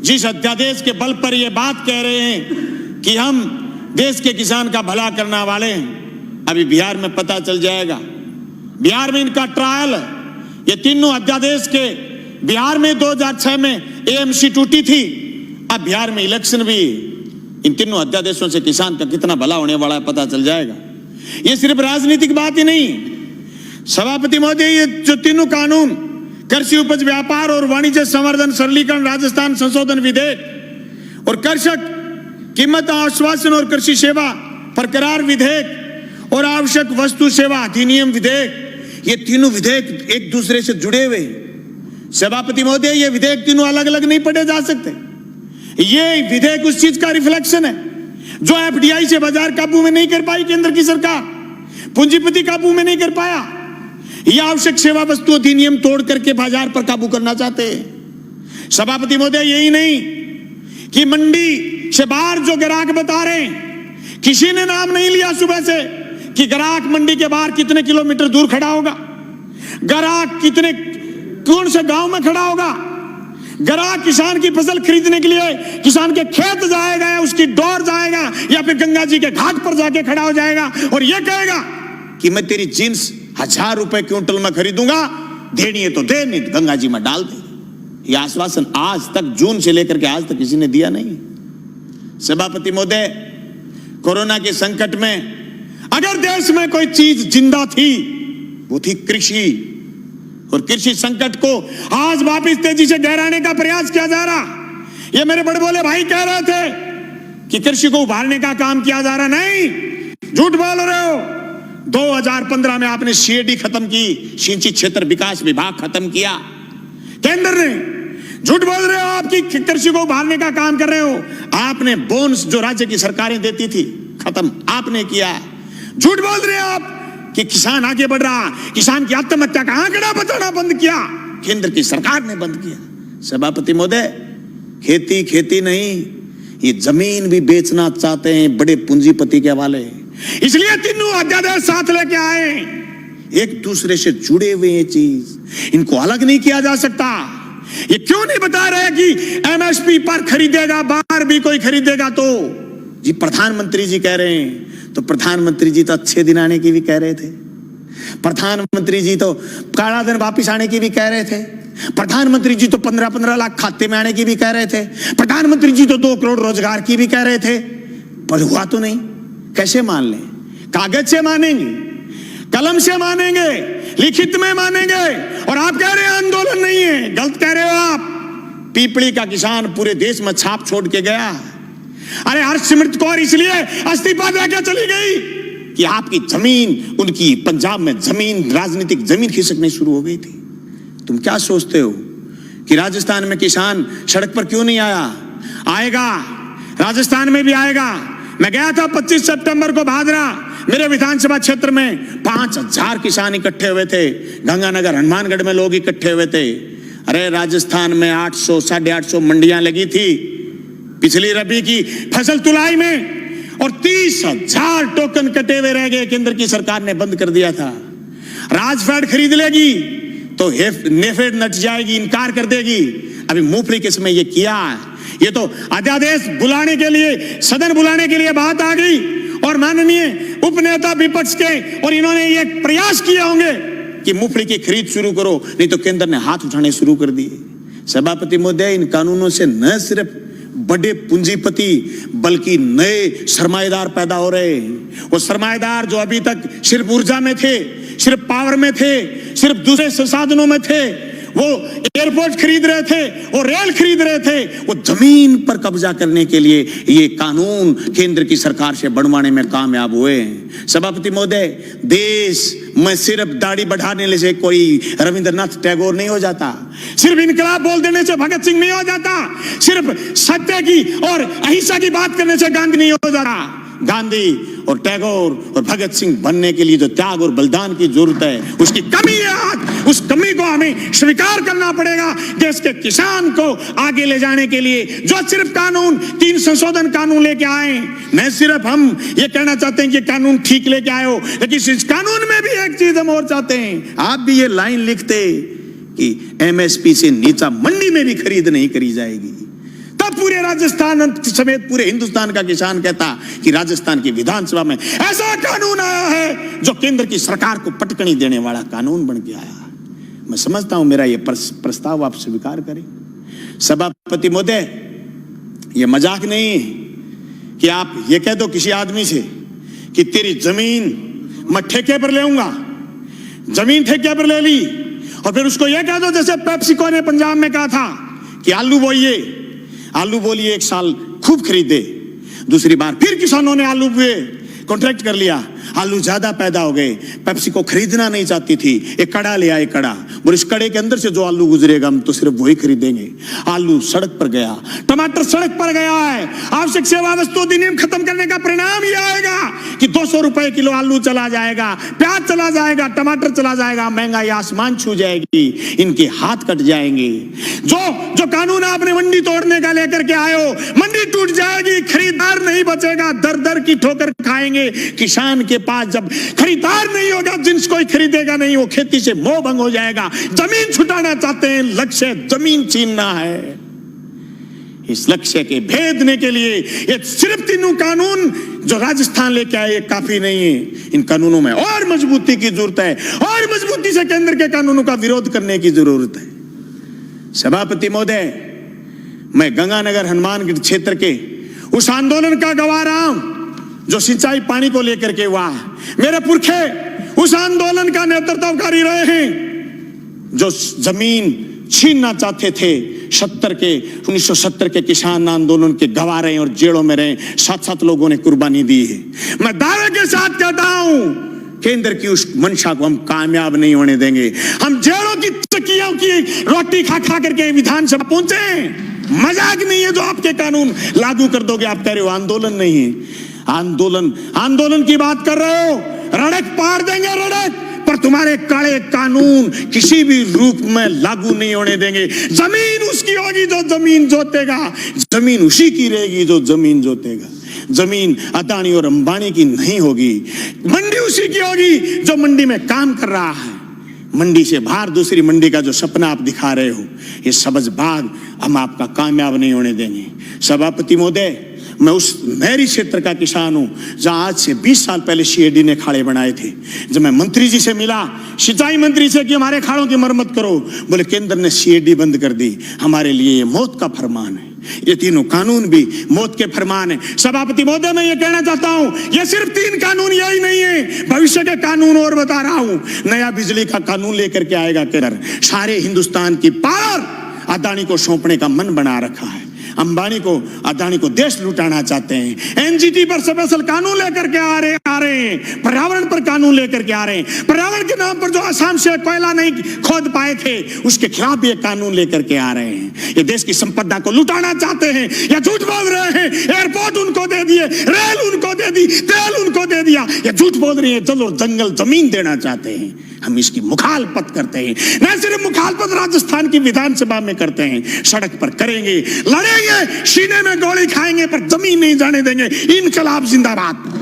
जिस अध्यादेश के बल पर ये बात कह रहे हैं कि हम देश के किसान का भला करने वाले हैं, अभी बिहार में पता चल जाएगा। बिहार में इनका ट्रायल है। ये तीनों अध्यादेश के बिहार में 2006 में एएमसी टूटी थी, अब बिहार में इलेक्शन भी। इन तीनों अध्यादेशों से किसान का कितना भला होने वाला है पता चल जाएगा। ये सिर्फ राजनीतिक बात ही नहीं। सभापति महोदय, ये जो तीनों कानून, कृषि उपज व्यापार और वाणिज्य संवर्धन सरलीकरण राजस्थान संशोधन विधेयक और कृषक कीमत आश्वासन और कृषि सेवा पर करार विधेयक और आवश्यक वस्तु सेवा अधिनियम विधेयक, ये तीनों विधेयक एक दूसरे से जुड़े हुए हैं। सभापति महोदय, ये विधेयक तीनों अलग अलग नहीं पढ़े जा सकते। ये विधेयक उस चीज का रिफ्लेक्शन है जो एफडीआई से बाजार काबू में नहीं कर पाई केंद्र की सरकार, पूंजीपति काबू में नहीं कर पाया। यह आवश्यक सेवा वस्तु अधिनियम तोड़ करके बाजार पर काबू करना चाहते हैं। सभापति महोदय, यही नहीं कि मंडी से बाहर जो ग्राहक बता रहे हैं, किसी ने नाम नहीं लिया सुबह से कि ग्राहक मंडी के बाहर कितने किलोमीटर दूर खड़ा होगा, ग्राहक कितने कौन से गांव में खड़ा होगा, ग्राहक किसान की फसल खरीदने के लिए किसान के खेत जाएगा या उसकी डोर जाएगा या फिर गंगा जी के घाट पर जाके खड़ा हो जाएगा और यह कहेगा कि मैं तेरी जींस 1000 रुपए क्विंटल में खरीदूंगा, देनी है तो दे, नहीं तो गंगा जी में डाल दे। यह आश्वासन आज तक, जून से लेकर के आज तक किसी ने दिया नहीं। सभापति महोदय, कोरोना के संकट में अगर देश में कोई चीज जिंदा थी वो थी कृषि, और कृषि संकट को आज वापिस तेजी से गहराने का प्रयास किया जा रहा। ये मेरे बड़े बोले भाई कह रहे थे कि कृषि को उभारने का काम किया जा रहा, नहीं, झूठ बोल रहे हो। 2015 में आपने सीएडी खत्म की, सिंचित क्षेत्र विकास विभाग खत्म किया केंद्र ने। झूठ बोल रहे हो, आपकी कृषि को उभारने का काम कर रहे हो। आपने बोनस जो राज्य की सरकारें देती थी खत्म आपने किया। झूठ बोल रहे हो आप कि किसान आगे बढ़ रहा, किसान की आत्महत्या का आंकड़ा बताना बंद किया केंद्र की सरकार ने बंद किया। सभापति महोदय, खेती खेती नहीं, ये जमीन भी बेचना चाहते हैं बड़े पूंजीपति के हवाले। इसलिए तीनों अध्यादेश साथ लेके आए, एक दूसरे से जुड़े हुए ये चीज, इनको अलग नहीं किया जा सकता। ये क्यों नहीं बता रहे कि एमएसपी पर खरीदेगा, बाहर भी कोई खरीदेगा तो जी प्रधानमंत्री जी कह रहे हैं, तो प्रधानमंत्री जी तो अच्छे दिन आने की भी कह रहे थे, प्रधानमंत्री जी तो काला धन वापिस आने की भी कह रहे थे, प्रधानमंत्री जी तो 15-15 लाख खाते में आने की भी कह रहे थे, प्रधानमंत्री जी तो 2 करोड़ रोजगार की भी कह रहे थे, पर हुआ तो नहीं। कैसे मान लें? कागज से मानेंगे, कलम से मानेंगे, लिखित में मानेंगे, और आप कह रहे हैं आंदोलन नहीं है। गलत कह रहे हो आप। पीपली का किसान पूरे देश में छाप छोड़ के गया। अरे हरसिमरत कौर इसलिए इस्तीफा देकर चली गई कि आपकी जमीन, उनकी पंजाब में जमीन, राजनीतिक जमीन खिसकनी शुरू हो गई थी। तुम क्या सोचते हो कि राजस्थान में किसान सड़क पर क्यों नहीं आया? आएगा, राजस्थान में भी आएगा। मैं गया था 25 सितंबर को भादरा, मेरे विधानसभा क्षेत्र में 5000 किसान इकट्ठे हुए थे। गंगानगर हनुमानगढ़ में लोग इकट्ठे हुए थे। अरे राजस्थान में 800 850 मंडियां लगी थी पिछली रबी की फसल तुलाई में, और 30,000 टोकन कटे हुए रह गए। केंद्र की सरकार ने बंद कर दिया था। राजफेड खरीद लेगी तो नेफेड नट जाएगी, इनकार कर देगी। अभी मूंगफली किस में ये किया, ये तो अध्यादेश बुलाने के लिए, सदन बुलाने के लिए बात आ गई, और माननीय उपनेता विपक्ष के और इन्होंने ये प्रयास किए होंगे कि मूंगफली की खरीद शुरू करो, नहीं तो केंद्र ने हाथ उठाने शुरू कर दिए। सभापति महोदय, इन कानूनों से न सिर्फ बड़े पूंजीपति बल्कि नए सरमाएदार पैदा हो रहे हैं। वो सरमाएदार जो अभी तक सिर्फ ऊर्जा में थे, सिर्फ पावर में थे, सिर्फ दूसरे संसाधनों में थे, वो एयरपोर्ट खरीद रहे थे, वो रेल खरीद रहे थे, वो जमीन पर कब्जा करने के लिए ये कानून केंद्र की सरकार से बनवाने में कामयाब हुए हैं। सभापति महोदय, देश में सिर्फ दाढ़ी बढ़ाने से कोई रविंद्रनाथ टैगोर नहीं हो जाता, सिर्फ इनकलाब बोल देने से भगत सिंह नहीं हो जाता, सिर्फ सत्य की और अहिंसा की बात करने से गांधी नहीं हो जाता। गांधी और टैगोर और भगत सिंह बनने के लिए जो त्याग और बलिदान की जरूरत है, उसकी कमी है आज। उस कमी को हमें स्वीकार करना पड़ेगा। देश के किसान को आगे ले जाने के लिए जो सिर्फ कानून, 3 संशोधन कानून लेके आए, न सिर्फ हम ये कहना चाहते हैं कि कानून ठीक लेके आए हो, लेकिन इस कानून में भी एक चीज हम और चाहते हैं। आप भी ये लाइन लिखते कि एमएसपी से नीचा मंडी में भी खरीद नहीं करी जाएगी। क्या पूरे राजस्थान समेत पूरे हिंदुस्तान का किसान कहता कि राजस्थान की विधानसभा में ऐसा कानून आया है जो केंद्र की सरकार को पटकनी देने वाला कानून बन के आया। मैं समझता हूं मेरा यह प्रस्ताव आप स्वीकार करें। सभापति महोदय, यह मजाक नहीं है कि आप ये कह दो किसी आदमी से कि तेरी जमीन मैं ठेके पर ले आऊंगा, जमीन ठेके पर ले ली, और फिर उसको यह कह दो जैसे पेप्सिको ने पंजाब में कहा था कि आलू बोइए, आलू बोलिए, एक साल खूब खरीदे, दूसरी बार फिर किसानों ने आलू बोए, कॉन्ट्रैक्ट कर लिया, आलू ज्यादा पैदा हो गए, पेप्सिको खरीदना नहीं चाहती थी, एक कड़ा ले आए, कड़ा, और इस कड़े के अंदर से जो आलू गुजरेगा हम तो सिर्फ वही खरीदेंगे। आलू सड़क पर गया, टमाटर सड़क पर गया है। आवश्यक सेवा वस्तु अधिनियम खत्म करने का परिणाम यह आएगा कि 200 रुपए किलो आलू चला जाएगा, प्याज चला जाएगा, टमाटर चला जाएगा, महंगाई आसमान छू जाएगी, इनके हाथ कट जाएंगे। जो कानून आपने मंडी तोड़ने का लेकर के आए हो, मंडी टूट जाएगी, खरीदार नहीं बचेगा, दर दर की ठोकर खाएंगे। किसान के पास जब खरीदार नहीं होगा, जिन्स कोई खरीदेगा नहीं, वो खेती से मोह भंग हो जाएगा। जमीन छुटाना चाहते हैं, लक्ष्य जमीन छीनना है। इस लक्ष्य के भेदने के लिए ये सिर्फ तीनों कानून जो राजस्थान लेके आए ये काफी नहीं है। इन कानूनों में और मजबूती की जरूरत है, और मजबूती से केंद्र के कानूनों का विरोध करने की जरूरत है। सभापति महोदय, मैं गंगानगर हनुमानगढ़ क्षेत्र के उस आंदोलन का गवाह रहा हूं जो सिंचाई पानी को लेकर के हुआ। मेरे पुरखे उस आंदोलन का नेतृत्वकारी रहे हैं जो जमीन छीनना चाहते थे। 1970 के किसान आंदोलन के गवाह रहे और जेलों में रहे, 7-7 लोगों ने कुर्बानी दी है। मैं दावे के साथ कहता हूं, केंद्र की उस मंशा को हम कामयाब नहीं होने देंगे। हम जेलों की चक्कियों की रोटी खा खा करके विधानसभा पहुंचे। मजाक नहीं है जो आपके कानून लागू कर दोगे। आप कह रहे हो आंदोलन नहीं है, आंदोलन की बात कर रहे हो, रड़क पार देंगे रड़क, पर तुम्हारे काले कानून किसी भी रूप में लागू नहीं होने देंगे। जमीन उसकी होगी जो जमीन जोतेगा, जमीन उसी की रहेगी जो जमीन जोतेगा। जमीन अदानी और अंबानी की नहीं होगी, मंडी उसी की होगी जो मंडी में काम कर रहा है। मंडी से बाहर दूसरी मंडी का जो सपना आप दिखा रहे हो, ये सबजबाग हम आपका कामयाब नहीं होने देंगे। सभापति महोदय, मैं उस नहरी क्षेत्र का किसान हूं जहां आज से 20 साल पहले सीएडी ने खाड़े बनाए थे। जब मैं मंत्री जी से मिला, सिंचाई मंत्री से, कि हमारे खाड़ों की मरम्मत करो, बोले केंद्र ने सीएडी बंद कर दी, हमारे लिए ये मौत का फरमान है। ये तीनों कानून भी मौत के फरमान है। सभापति महोदय, मैं ये कहना चाहता हूं, ये सिर्फ 3 कानून यही नहीं है, भविष्य के कानून और बता रहा हूं। नया बिजली का कानून लेकर के आएगा केंद्र। सारे हिंदुस्तान की पावर अदानी को सौंपने का मन बना रखा है। अंबानी को, अदानी को देश लुटाना चाहते हैं। एनजीटी पर स्पेशल कानून लेकर के आ रहे हैं। पर्यावरण पर कानून लेकर के आ रहे हैं। पर्यावरण के नाम पर जो असम से कोयला नहीं खोद पाए थे, उसके खिलाफ भी एक कानून लेकर के आ रहे हैं। ये देश की संपदा को लुटाना चाहते हैं या झूठ बोल रहे हैं। एयरपोर्ट उनको दे दिए, रेल उनको दे दी, तेल उनको दे दिया, ये झूठ बोल रही है। चलो, जंगल जमीन देना चाहते हैं। हम इसकी मुखालफत करते हैं। न सिर्फ मुखालफत राजस्थान की विधानसभा में करते हैं, सड़क पर करेंगे, लड़ेंगे, सीने में गोली खाएंगे, पर जमीन नहीं जाने देंगे। इनकलाब जिंदाबाद।